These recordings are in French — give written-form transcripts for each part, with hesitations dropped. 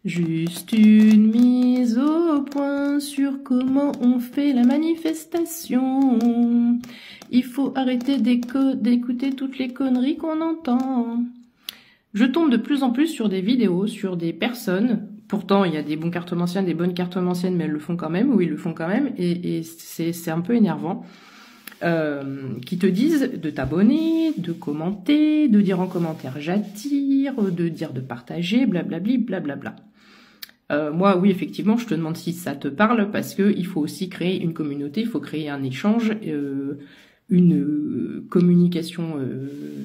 Juste une mise au point sur comment on fait la manifestation. Il faut arrêter d'écouter toutes les conneries qu'on entend. Je tombe de plus en plus sur des vidéos, sur des personnes. Pourtant, il y a des bons cartomanciens, des bonnes cartomanciennes, mais elles le font quand même, ou ils le font quand même, et c'est un peu énervant. Qui te disent de t'abonner, de commenter, de dire en commentaire j'attire, de dire de partager, blablabli, blablabla. Moi, oui, effectivement, je te demande si ça te parle, parce que il faut aussi créer une communauté, il faut créer un échange, une communication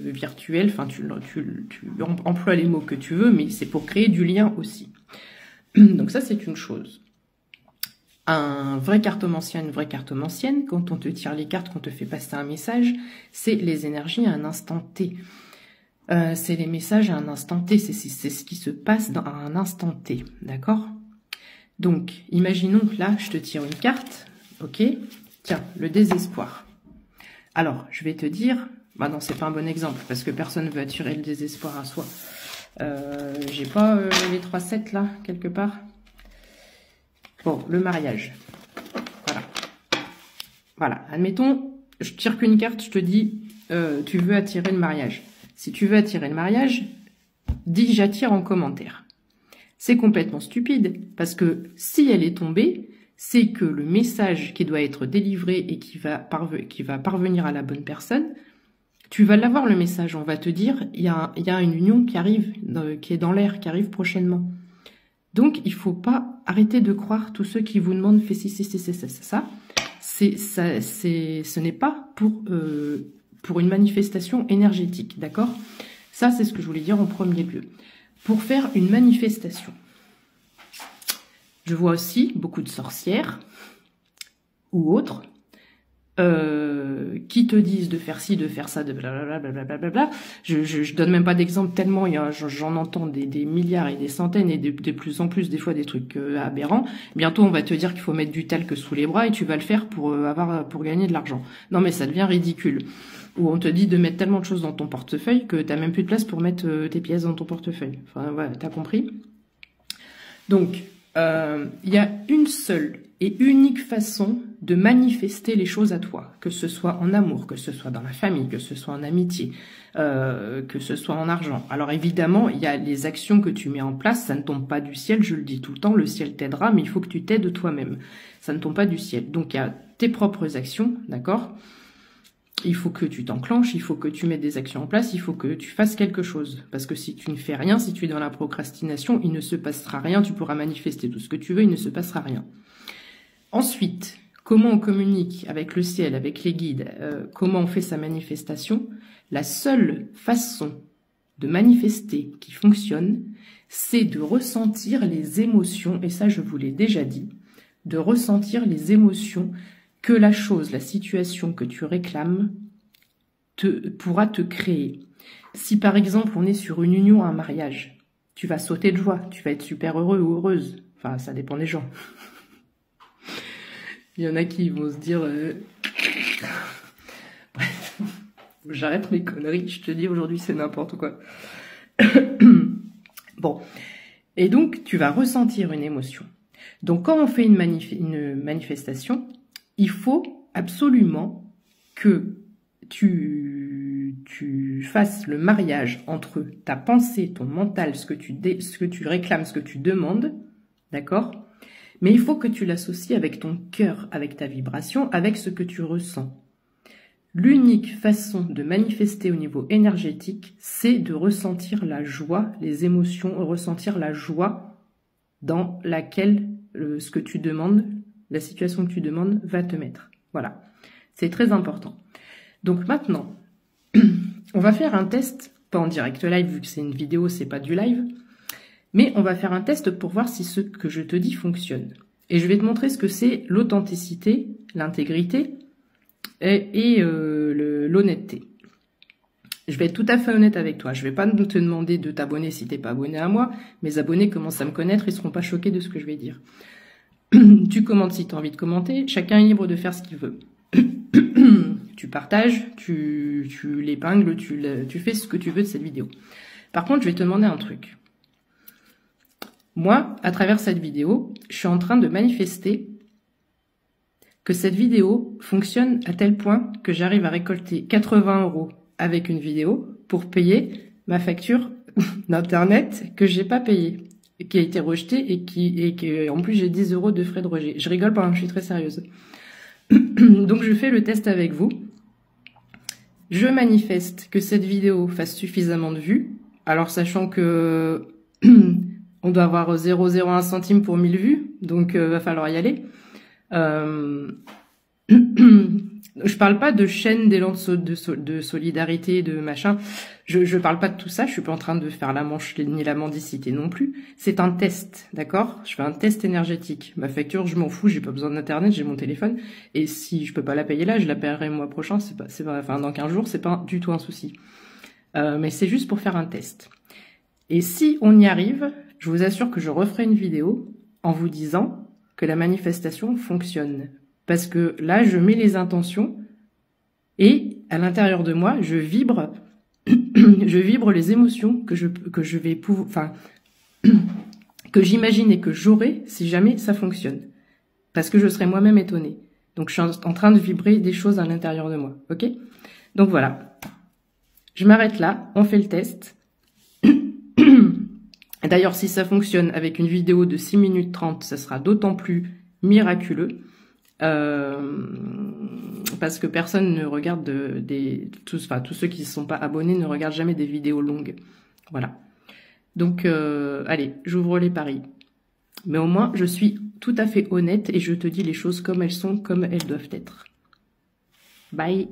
virtuelle. Enfin, tu emploies les mots que tu veux, mais c'est pour créer du lien aussi. Donc ça, c'est une chose. Un vrai cartomancien, une vraie cartomancienne, quand on te tire les cartes, qu'on te fait passer un message, c'est les énergies à un instant T. C'est les messages à un instant T, c'est ce qui se passe à un instant T, d'accord? Donc, imaginons que là, je te tire une carte, ok? Tiens, le désespoir. Alors, je vais te dire, bah non, c'est pas un bon exemple, parce que personne ne veut attirer le désespoir à soi. J'ai pas les 3-7 là, quelque part? Bon, le mariage. Voilà. Voilà. Admettons, je tire qu'une carte, je te dis, tu veux attirer le mariage. Si tu veux attirer le mariage, dis j'attire en commentaire. C'est complètement stupide, parce que si elle est tombée, c'est que le message qui doit être délivré et qui va parvenir à la bonne personne, tu vas l'avoir le message. On va te dire, il y a une union qui arrive, qui est dans l'air, qui arrive prochainement. Donc, il faut pas arrêter de croire tous ceux qui vous demandent fais ci, ça. Ce n'est pas pour une manifestation énergétique, d'accord? Ça, c'est ce que je voulais dire en premier lieu. Pour faire une manifestation, je vois aussi beaucoup de sorcières ou autres qui te disent de faire ci, de faire ça, de blablabla. Je donne même pas d'exemple tellement j'en entends des milliards et des centaines et de plus en plus des fois des trucs aberrants. Bientôt on va te dire qu'il faut mettre du talc sous les bras et tu vas le faire pour gagner de l'argent. Non mais ça devient ridicule. Ou on te dit de mettre tellement de choses dans ton portefeuille que t'as même plus de place pour mettre tes pièces dans ton portefeuille. Enfin voilà, t'as compris. Donc il y a une seule et unique façon de manifester les choses à toi, que ce soit en amour, que ce soit dans la famille, que ce soit en amitié, que ce soit en argent. Alors évidemment, il y a les actions que tu mets en place, ça ne tombe pas du ciel, je le dis tout le temps, le ciel t'aidera, mais il faut que tu t'aides toi-même. Ça ne tombe pas du ciel. Donc il y a tes propres actions, d'accord ? Il faut que tu t'enclenches, il faut que tu mettes des actions en place, il faut que tu fasses quelque chose. Parce que si tu ne fais rien, si tu es dans la procrastination, il ne se passera rien, tu pourras manifester tout ce que tu veux, il ne se passera rien. Ensuite, comment on communique avec le ciel, avec les guides, comment on fait sa manifestation? La seule façon de manifester qui fonctionne, c'est de ressentir les émotions, et ça je vous l'ai déjà dit, de ressentir les émotions que la chose, la situation que tu réclames pourra te créer. Si par exemple on est sur une union, un mariage, tu vas sauter de joie, tu vas être super heureux ou heureuse, enfin ça dépend des gens. Il y en a qui vont se dire bref, j'arrête mes conneries, je te dis aujourd'hui c'est n'importe quoi. Bon, et donc tu vas ressentir une émotion. Donc quand on fait une manifestation, il faut absolument que tu fasses le mariage entre ta pensée, ton mental, ce que tu réclames, ce que tu demandes, d'accord ? Mais il faut que tu l'associes avec ton cœur, avec ta vibration, avec ce que tu ressens. L'unique façon de manifester au niveau énergétique, c'est de ressentir la joie, les émotions, ressentir la joie dans laquelle ce que tu demandes, la situation que tu demandes va te mettre. Voilà, c'est très important. Donc maintenant, on va faire un test, pas en direct live, vu que c'est une vidéo, c'est pas du live, mais on va faire un test pour voir si ce que je te dis fonctionne. Et je vais te montrer ce que c'est l'authenticité, l'intégrité et l'honnêteté. Je vais être tout à fait honnête avec toi. Je vais pas te demander de t'abonner si t'es pas abonné à moi. Mes abonnés commencent à me connaître, ils seront pas choqués de ce que je vais dire. Tu commentes si tu as envie de commenter. Chacun est libre de faire ce qu'il veut. Tu partages, tu l'épingles, tu fais ce que tu veux de cette vidéo. Par contre, je vais te demander un truc. Moi, à travers cette vidéo, je suis en train de manifester que cette vidéo fonctionne à tel point que j'arrive à récolter 80 € avec une vidéo pour payer ma facture d'internet que j'ai pas payée, qui a été rejetée et qui en plus j'ai 10 € de frais de rejet. Je rigole pas, je suis très sérieuse. Donc je fais le test avec vous. Je manifeste que cette vidéo fasse suffisamment de vues. Alors sachant que on doit avoir 0,01 centime pour 1000 vues, donc va falloir y aller. Je parle pas de chaîne d'élan de solidarité, de machin. Je parle pas de tout ça. Je suis pas en train de faire la manche ni la mendicité non plus. C'est un test, d'accord? Je fais un test énergétique. Ma facture, je m'en fous. J'ai pas besoin d'internet. J'ai mon téléphone. Et si je peux pas la payer là, je la paierai le mois prochain. Enfin, dans 15 jours, c'est pas du tout un souci. Mais c'est juste pour faire un test. Et si on y arrive, je vous assure que je referai une vidéo en vous disant que la manifestation fonctionne. Parce que là, je mets les intentions et à l'intérieur de moi, je vibre les émotions que je vais pouvoir, enfin, que j'imagine et que j'aurai si jamais ça fonctionne. Parce que je serai moi-même étonnée. Donc, je suis en train de vibrer des choses à l'intérieur de moi. Ok? Donc, voilà. Je m'arrête là. On fait le test. D'ailleurs, si ça fonctionne avec une vidéo de 6 minutes 30, ça sera d'autant plus miraculeux. Parce que personne ne regarde tous ceux qui ne sont pas abonnés ne regardent jamais des vidéos longues. Voilà. Donc, allez, j'ouvre les paris. Mais au moins, je suis tout à fait honnête et je te dis les choses comme elles sont, comme elles doivent être. Bye.